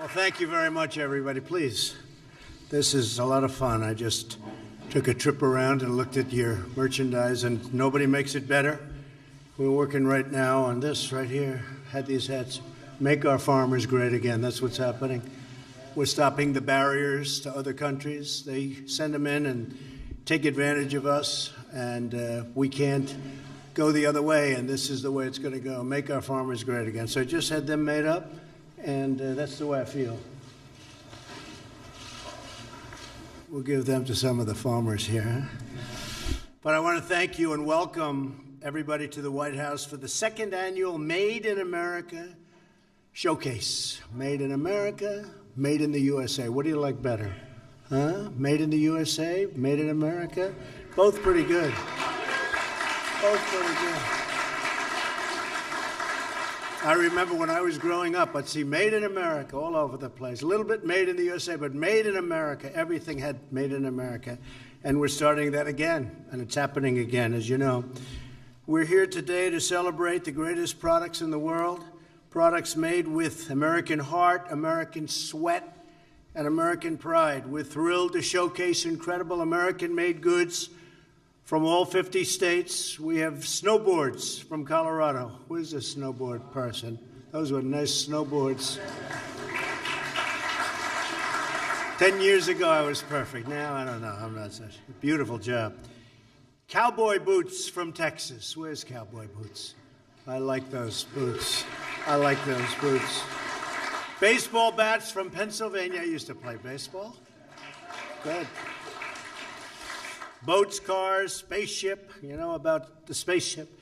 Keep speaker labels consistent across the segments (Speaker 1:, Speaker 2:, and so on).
Speaker 1: Well, thank you very much, everybody. Please, this is a lot of fun. I just took a trip around and looked at your merchandise, and nobody makes it better. We're working right now on this right here. Had these hats. Make our farmers great again. That's what's happening. We're stopping the barriers to other countries. They send them in and take advantage of us, and we can't go the other way, and this is the way it's going to go. Make our farmers great again. So I just had them made up, and that's the way I feel. We'll give them to some of the farmers here. But I want to thank you and welcome everybody to the White House for the second annual Made in America Showcase. Made in America, Made in the USA. What do you like better? Huh? Made in the USA, Made in America? Both pretty good. Both pretty good. I remember when I was growing up, I'd see Made in America all over the place. A little bit Made in the USA, but Made in America. Everything had Made in America. And we're starting that again, and it's happening again, as you know. We're here today to celebrate the greatest products in the world, products made with American heart, American sweat, and American pride. We're thrilled to showcase incredible American-made goods from all 50 states. We have snowboards from Colorado. Where's the snowboard person? Those were nice snowboards. 10 years ago, I was perfect. Now, I don't know. I'm not such a beautiful job. Cowboy boots from Texas. Where's cowboy boots? I like those boots. I like those boots. Baseball bats from Pennsylvania. I used to play baseball. Good. Boats, cars, spaceship, you know about the spaceship.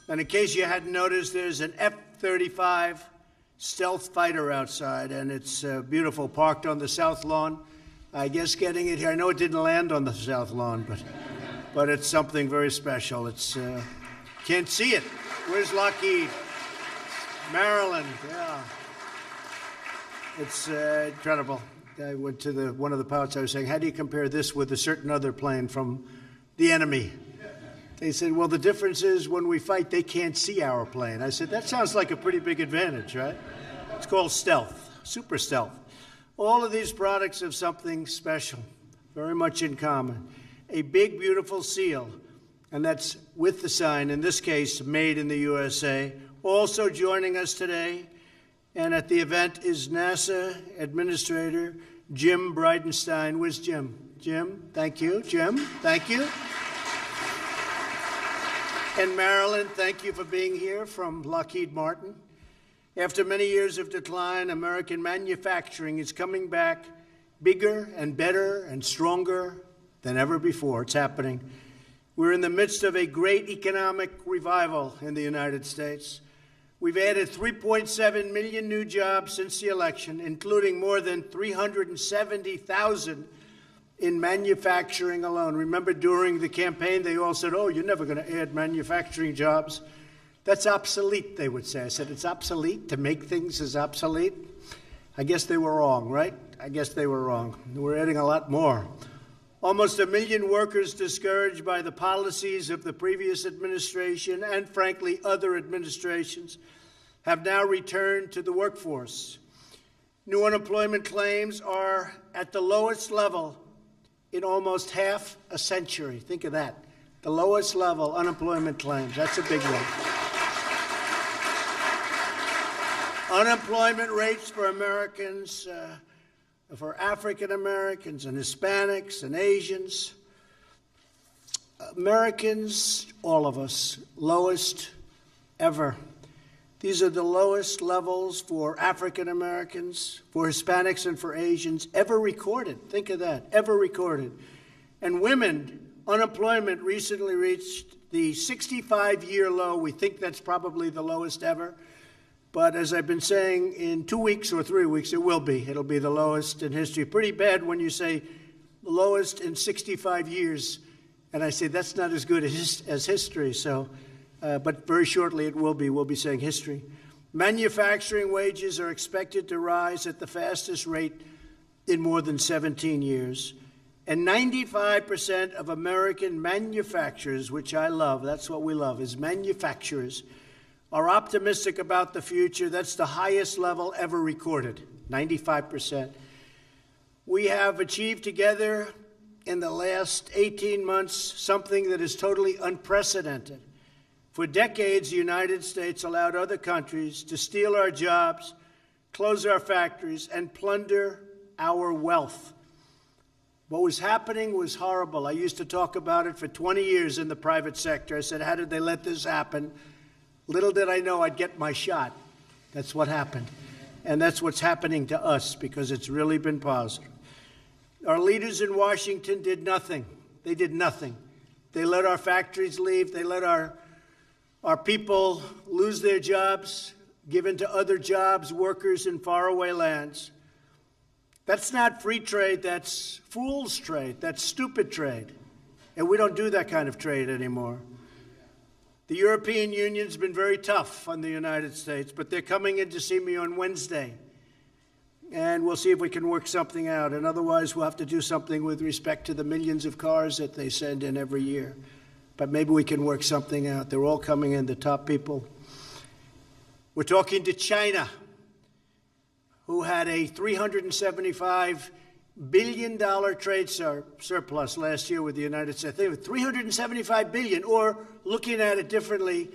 Speaker 1: And in case you hadn't noticed, there's an F-35 stealth fighter outside, and it's beautiful, parked on the South Lawn. I guess getting it here, I know it didn't land on the South Lawn, but it's something very special. It's, can't see it. Where's Lockheed? Maryland, yeah. It's incredible. I went to one of the pilots. I was saying, how do you compare this with a certain other plane from the enemy? They said, well, the difference is when we fight, they can't see our plane. I said, that sounds like a pretty big advantage, right? It's called stealth, super stealth. All of these products have something special, very much in common. A big, beautiful seal, and that's with the sign, in this case, Made in the USA. Also joining us today, and at the event is NASA Administrator Jim Bridenstine. Where's Jim? Jim, thank you. Jim, thank you. And Marilyn, thank you for being here from Lockheed Martin. After many years of decline, American manufacturing is coming back bigger and better and stronger than ever before. It's happening. We're in the midst of a great economic revival in the United States. We've added 3.7 million new jobs since the election, including more than 370,000 in manufacturing alone. Remember, during the campaign, they all said, oh, you're never going to add manufacturing jobs. That's obsolete, they would say. I said, it's obsolete? To make things is obsolete? I guess they were wrong, right? I guess they were wrong. We're adding a lot more. Almost 1 million workers discouraged by the policies of the previous administration and, frankly, other administrations have now returned to the workforce. New unemployment claims are at the lowest level in almost half a century. Think of that. The lowest level unemployment claims. That's a big one. Unemployment rates for Americans, for African Americans and Hispanics and Asians, Americans, all of us, lowest ever. These are the lowest levels for African Americans, for Hispanics, and for Asians ever recorded. Think of that, ever recorded. And women, unemployment recently reached the 65-year low. We think that's probably the lowest ever. But as I've been saying, in 2 weeks or 3 weeks, it will be. It'll be the lowest in history. Pretty bad when you say the lowest in 65 years. And I say that's not as good as history. So, but very shortly it will be. We'll be saying history. Manufacturing wages are expected to rise at the fastest rate in more than 17 years. And 95% of American manufacturers, which I love, that's what we love, is manufacturers, are optimistic about the future. That's the highest level ever recorded. 95%. We have achieved together in the last 18 months something that is totally unprecedented. For decades, the United States allowed other countries to steal our jobs, close our factories, and plunder our wealth. What was happening was horrible. I used to talk about it for 20 years in the private sector. I said, how did they let this happen? Little did I know I'd get my shot. That's what happened. And that's what's happening to us, because it's really been positive. Our leaders in Washington did nothing. They did nothing. They let our factories leave. They let our people lose their jobs, given to other jobs, workers in faraway lands. That's not free trade. That's fool's trade. That's stupid trade. And we don't do that kind of trade anymore. The European Union's been very tough on the United States, but they're coming in to see me on Wednesday. And we'll see if we can work something out. And otherwise, we'll have to do something with respect to the millions of cars that they send in every year. But maybe we can work something out. They're all coming in, the top people. We're talking to China, who had a $375 billion trade surplus last year with the United States. They were $375 billion, or looking at it differently,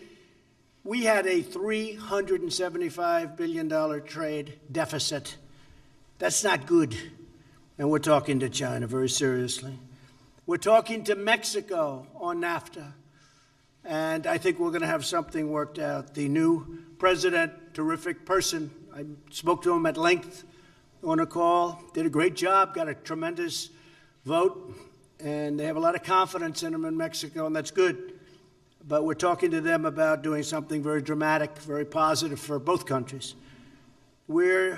Speaker 1: we had a $375 billion trade deficit. That's not good. And we're talking to China very seriously. We're talking to Mexico on NAFTA. And I think we're going to have something worked out. The new president, terrific person. I spoke to him at length on a call. Did a great job, got a tremendous vote. And they have a lot of confidence in him in Mexico, and that's good. But we're talking to them about doing something very dramatic, very positive for both countries. We're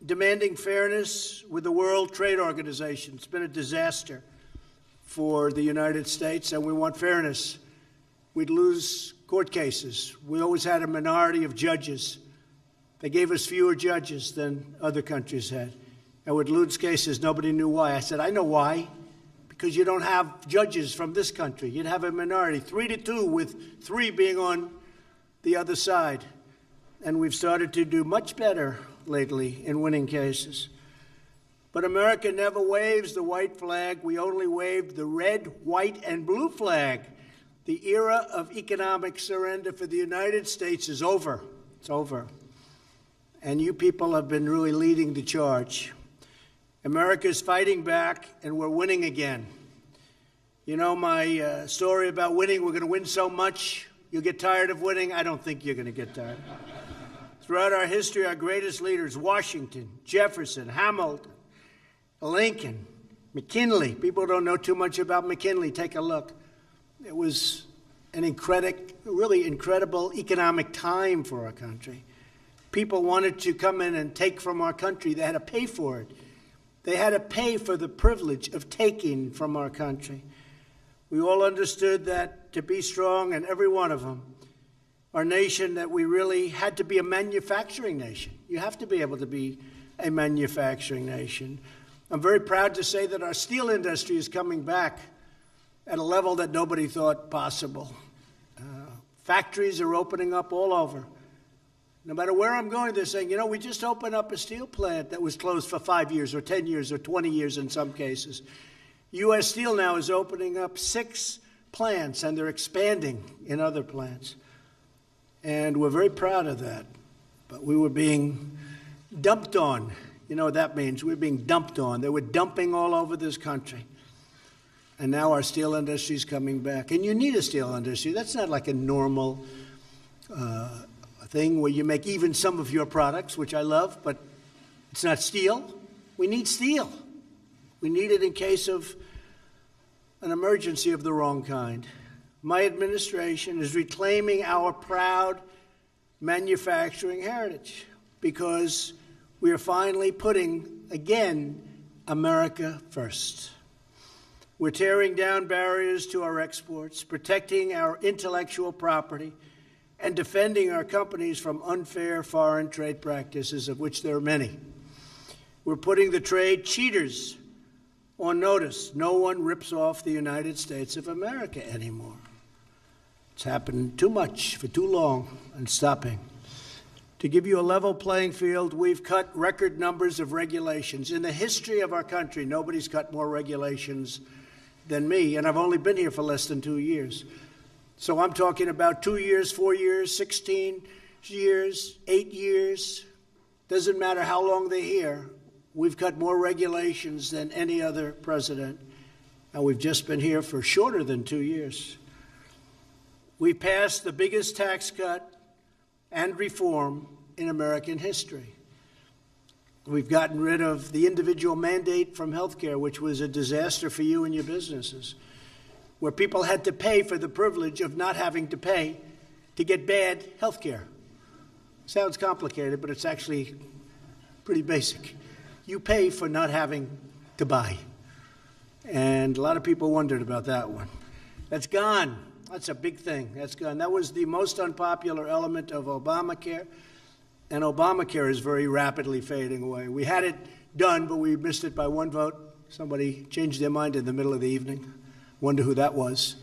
Speaker 1: demanding fairness with the World Trade Organization. It's been a disaster for the United States, and we want fairness. We'd lose court cases. We always had a minority of judges. They gave us fewer judges than other countries had. And we'd lose cases. Nobody knew why. I said, I know why. Because you don't have judges from this country. You'd have a minority, 3-2, with 3 being on the other side. And we've started to do much better lately in winning cases. But America never waves the white flag. We only waved the red, white, and blue flag. The era of economic surrender for the United States is over. It's over. And you people have been really leading the charge. America is fighting back, and we're winning again. You know my story about winning. We're going to win so much, you'll get tired of winning. I don't think you're going to get tired. Throughout our history, our greatest leaders, Washington, Jefferson, Hamilton, Lincoln, McKinley. People don't know too much about McKinley. Take a look. It was an really incredible economic time for our country. People wanted to come in and take from our country. They had to pay for it. They had to pay for the privilege of taking from our country. We all understood that to be strong, and every one of them, our nation, that we really had to be a manufacturing nation. You have to be able to be a manufacturing nation. I'm very proud to say that our steel industry is coming back at a level that nobody thought possible. Factories are opening up all over. No matter where I'm going, they're saying, you know, we just opened up a steel plant that was closed for 5 years or 10 years or 20 years in some cases. U.S. Steel now is opening up 6 plants, and they're expanding in other plants. And we're very proud of that. But we were being dumped on. You know what that means? We're being dumped on. They were dumping all over this country. And now our steel industry is coming back. And you need a steel industry. That's not like a normal thing where you make even some of your products, which I love, but it's not steel. We need steel. We need it in case of an emergency of the wrong kind. My administration is reclaiming our proud manufacturing heritage because we are finally putting, again, America first. We're tearing down barriers to our exports, protecting our intellectual property, and defending our companies from unfair foreign trade practices, of which there are many. We're putting the trade cheaters on notice. No one rips off the United States of America anymore. It's happened too much for too long, and stopping. To give you a level playing field, we've cut record numbers of regulations. In the history of our country, nobody's cut more regulations than me, and I've only been here for less than 2 years. So I'm talking about 2 years, 4 years, 16 years, 8 years. Doesn't matter how long they're here. We've cut more regulations than any other president, and we've just been here for shorter than 2 years. We passed the biggest tax cut and reform in American history. We've gotten rid of the individual mandate from health care, which was a disaster for you and your businesses, where people had to pay for the privilege of not having to pay to get bad health care. Sounds complicated, but it's actually pretty basic. You pay for not having to buy. And a lot of people wondered about that one. That's gone. That's a big thing. That's gone. That was the most unpopular element of Obamacare, and Obamacare is very rapidly fading away. We had it done, but we missed it by one vote. Somebody changed their mind in the middle of the evening. Wonder who that was.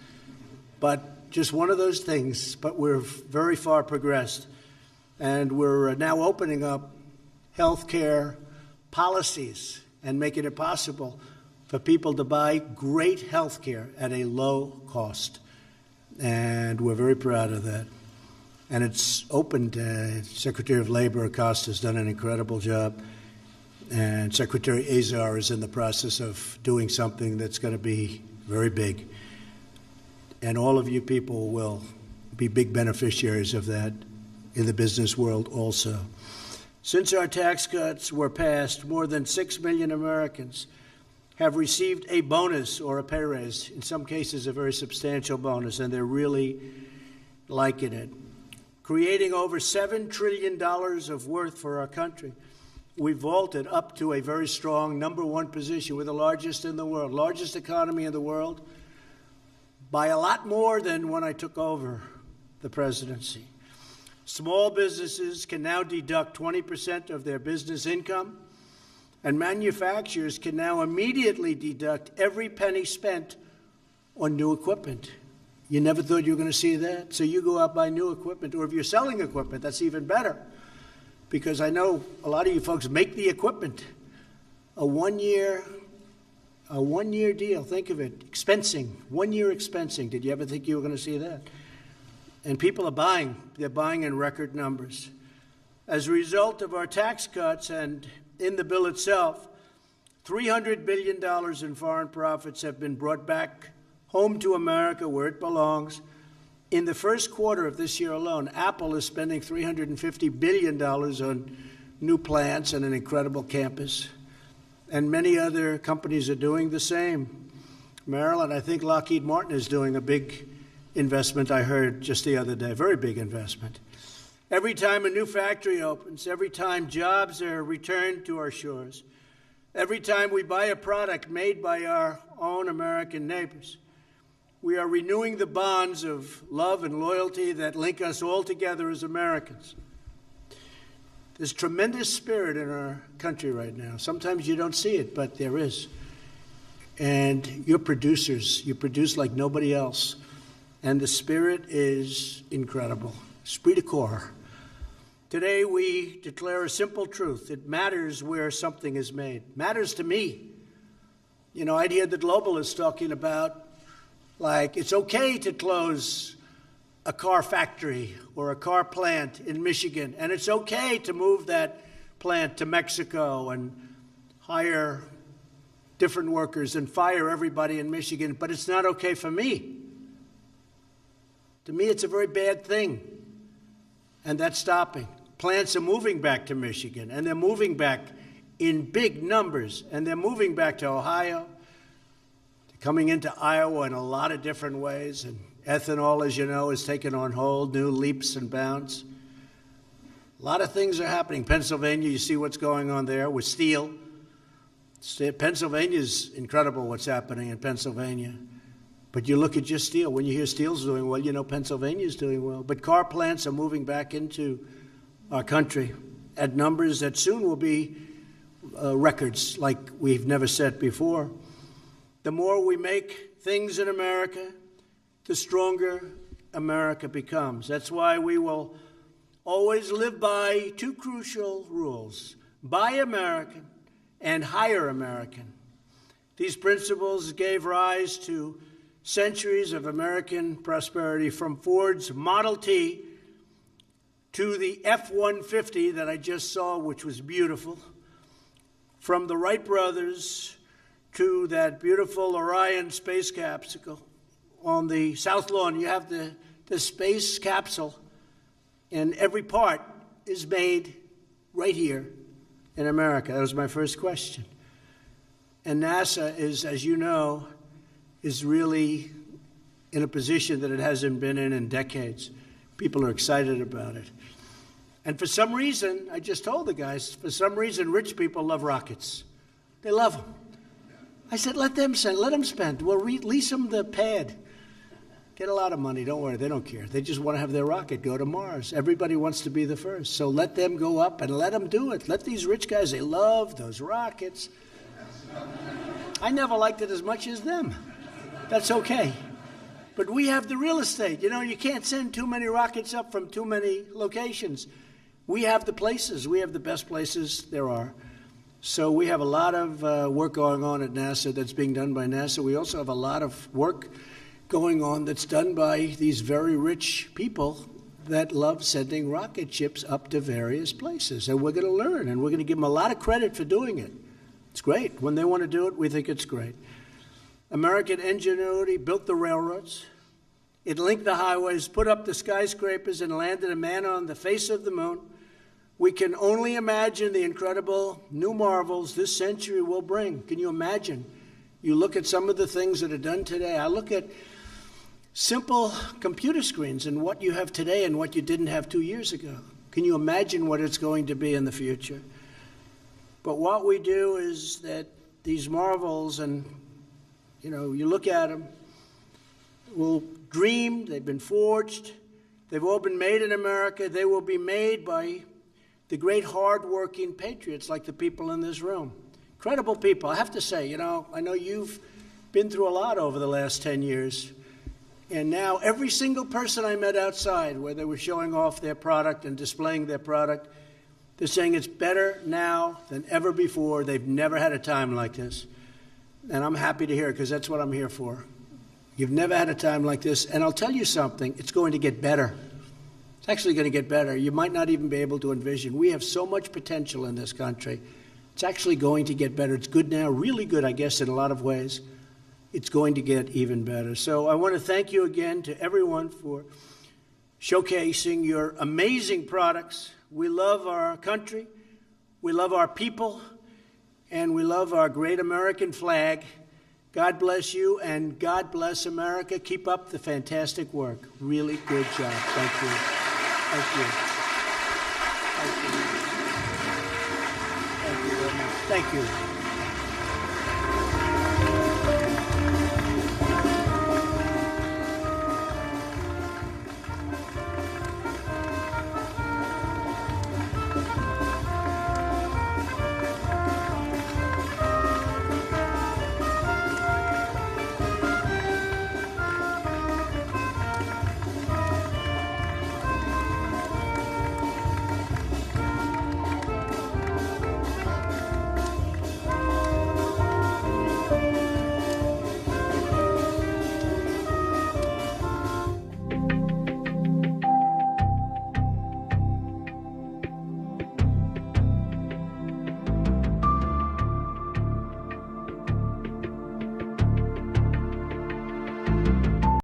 Speaker 1: But just one of those things, but we're very far progressed, and we're now opening up health care policies and making it possible for people to buy great health care at a low cost. And we're very proud of that. And it's opened. Secretary of Labor Acosta has done an incredible job. And Secretary Azar is in the process of doing something that's going to be very big. And all of you people will be big beneficiaries of that in the business world also. Since our tax cuts were passed, more than 6 million Americans have received a bonus or a pay raise, in some cases a very substantial bonus, and they're really liking it. Creating over $7 trillion of worth for our country. We vaulted up to a very strong #1 position. We're the largest in the world, largest economy in the world, by a lot more than when I took over the presidency. Small businesses can now deduct 20% of their business income, and manufacturers can now immediately deduct every penny spent on new equipment. You never thought you were going to see that? So you go out and buy new equipment, or if you're selling equipment, that's even better, because I know a lot of you folks make the equipment. A one-year deal, think of it, expensing, 1 year expensing. Did you ever think you were going to see that? And people are buying. They're buying in record numbers. As a result of our tax cuts and in the bill itself, $300 billion in foreign profits have been brought back home to America where it belongs. In the first quarter of this year alone, Apple is spending $350 billion on new plants and an incredible campus. And many other companies are doing the same. Maryland, I think Lockheed Martin is doing a big investment, I heard just the other day, very big investment. Every time a new factory opens, every time jobs are returned to our shores, every time we buy a product made by our own American neighbors, we are renewing the bonds of love and loyalty that link us all together as Americans. There's tremendous spirit in our country right now. Sometimes you don't see it, but there is. And you're producers. You produce like nobody else. And the spirit is incredible. Esprit de corps. Today we declare a simple truth. It matters where something is made. It matters to me. You know, I'd hear the globalists talking about, like, it's okay to close a car factory or a car plant in Michigan, and it's okay to move that plant to Mexico and hire different workers and fire everybody in Michigan, but it's not okay for me. To me, it's a very bad thing, and that's stopping. Plants are moving back to Michigan, and they're moving back in big numbers, and they're moving back to Ohio, coming into Iowa in a lot of different ways, and ethanol, as you know, is taking on whole new leaps and bounds. A lot of things are happening. Pennsylvania, you see what's going on there with steel. Pennsylvania's incredible what's happening in Pennsylvania. But you look at just steel. When you hear steel's doing well, you know Pennsylvania's doing well. But car plants are moving back into our country at numbers that soon will be records like we've never set before. The more we make things in America, the stronger America becomes. That's why we will always live by two crucial rules: buy American and hire American. These principles gave rise to centuries of American prosperity, from Ford's Model T to the F-150 that I just saw, which was beautiful, from the Wright brothers to that beautiful Orion space capsule. On the South Lawn, you have the space capsule, and every part is made right here in America. That was my first question. And NASA is, as you know, is really in a position that it hasn't been in decades. People are excited about it. And for some reason, I just told the guys, for some reason, rich people love rockets. They love them. I said, let them spend. We'll lease them the pad. Get a lot of money, don't worry, they don't care. They just want to have their rocket go to Mars. Everybody wants to be the first. So let them go up and let them do it. Let these rich guys, they love those rockets. I never liked it as much as them. That's okay. But we have the real estate. You know, you can't send too many rockets up from too many locations. We have the places. We have the best places there are. So we have a lot of work going on at NASA that's being done by NASA. We also have a lot of work going on that's done by these very rich people that love sending rocket ships up to various places. And we're going to learn, and we're going to give them a lot of credit for doing it. It's great. When they want to do it, we think it's great. American ingenuity built the railroads. It linked the highways, put up the skyscrapers, and landed a man on the face of the moon. We can only imagine the incredible new marvels this century will bring. Can you imagine? You look at some of the things that are done today. I look at simple computer screens and what you have today and what you didn't have 2 years ago. Can you imagine what it's going to be in the future? But what we do is that these marvels, and you look at them, will dream, they've been forged, they've all been made in America, they will be made by the great hard-working patriots like the people in this room. Incredible people. I have to say, I know you've been through a lot over the last 10 years. And now every single person I met outside, where they were showing off their product and displaying their product, they're saying it's better now than ever before. They've never had a time like this. And I'm happy to hear it, because that's what I'm here for. You've never had a time like this. And I'll tell you something, it's going to get better. It's actually going to get better. You might not even be able to envision. We have so much potential in this country. It's actually going to get better. It's good now, really good, I guess, in a lot of ways. It's going to get even better. So I want to thank you again to everyone for showcasing your amazing products. We love our country, we love our people, and we love our great American flag. God bless you, and God bless America. Keep up the fantastic work. Really good job. Thank you. Thank you. Thank you. Thank you very much. Thank you.